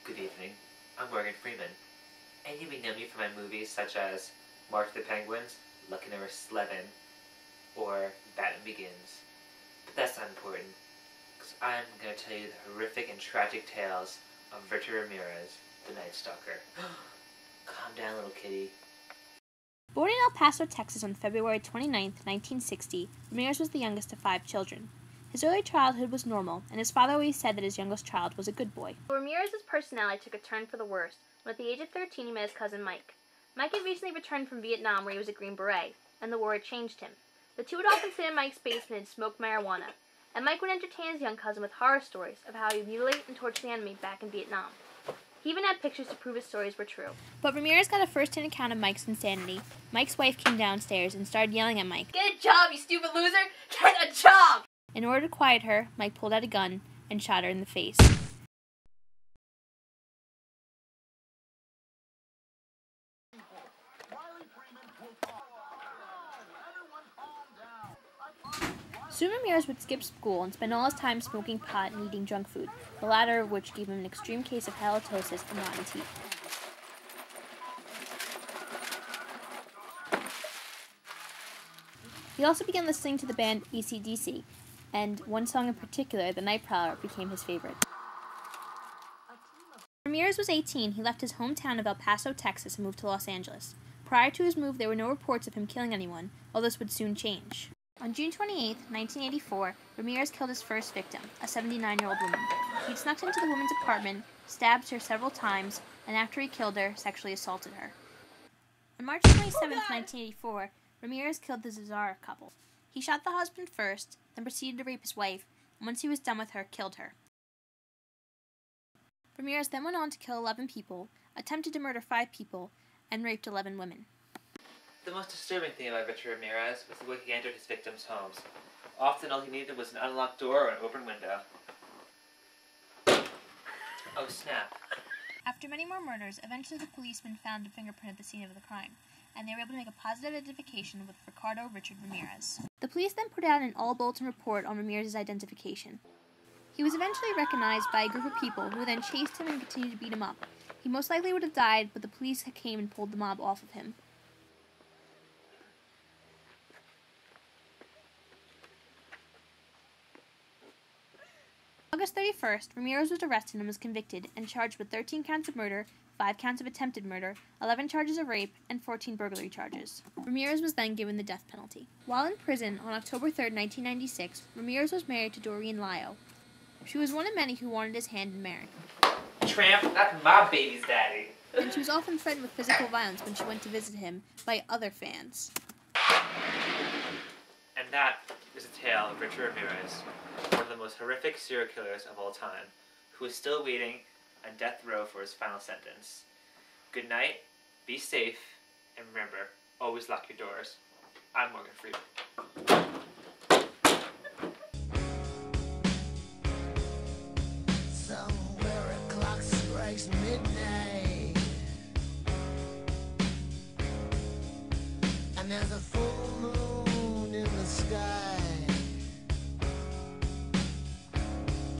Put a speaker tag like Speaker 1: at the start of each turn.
Speaker 1: Good evening, I'm Morgan Freeman, and you may know me from my movies such as March of the Penguins, Lucky Number 11, or Batman Begins. But that's not important, because I'm going to tell you the horrific and tragic tales of Richard Ramirez, the Night Stalker. Calm down, little kitty.
Speaker 2: Born in El Paso, Texas on February 29, 1960, Ramirez was the youngest of 5 children. His early childhood was normal, and his father always said that his youngest child was a good boy.
Speaker 3: Ramirez's personality took a turn for the worst when at the age of 13 he met his cousin Mike. Mike had recently returned from Vietnam where he was a Green Beret, and the war had changed him. The two would often sit in Mike's basement and smoke marijuana, and Mike would entertain his young cousin with horror stories of how he would mutilate and torture the enemy back in Vietnam. He even had pictures to prove his stories were true.
Speaker 2: But Ramirez got a first-hand account of Mike's insanity. Mike's wife came downstairs and started yelling at Mike.
Speaker 3: "Get a job, you stupid loser! Get a job!"
Speaker 2: In order to quiet her, Mike pulled out a gun and shot her in the face. Soon Ramirez would skip school and spend all his time smoking pot and eating junk food, the latter of which gave him an extreme case of halitosis and rotten teeth. He also began listening to the band AC/DC, and one song in particular, The Night Prowler, became his favorite. When Ramirez was 18, he left his hometown of El Paso, Texas, and moved to Los Angeles. Prior to his move, there were no reports of him killing anyone, although this would soon change. On June 28, 1984, Ramirez killed his first victim, a 79-year-old woman. He'd snuck into the woman's apartment, stabbed her several times, and after he killed her, sexually assaulted her. On March 27, 1984, Ramirez killed the Zazara couple. He shot the husband first, then proceeded to rape his wife, and once he was done with her, killed her. Ramirez then went on to kill 11 people, attempted to murder 5 people, and raped 11 women.
Speaker 1: The most disturbing thing about Richard Ramirez was the way he entered his victims' homes. Often all he needed was an unlocked door or an open window. Oh snap.
Speaker 2: After many more murders, eventually the policemen found a fingerprint at the scene of the crime, and they were able to make a positive identification with Ricardo Richard Ramirez. The police then put out an all-bulletin report on Ramirez's identification. He was eventually recognized by a group of people who then chased him and continued to beat him up. He most likely would have died, but the police came and pulled the mob off of him. August 31st, Ramirez was arrested and was convicted and charged with 13 counts of murder, 5 counts of attempted murder, 11 charges of rape, and 14 burglary charges. Ramirez was then given the death penalty. While in prison on October 3rd, 1996, Ramirez was married to Doreen Lyo. She was one of many who wanted his hand in marriage.
Speaker 1: Tramp, that's my baby's daddy.
Speaker 2: And she was often threatened with physical violence when she went to visit him by other fans.
Speaker 1: And that is a tale of Richard Ramirez, one of the most horrific serial killers of all time, who is still waiting on death row for his final sentence. Good night, be safe, and remember, always lock your doors. I'm Morgan Freeman.
Speaker 4: Somewhere a clock strikes midnight, and there's a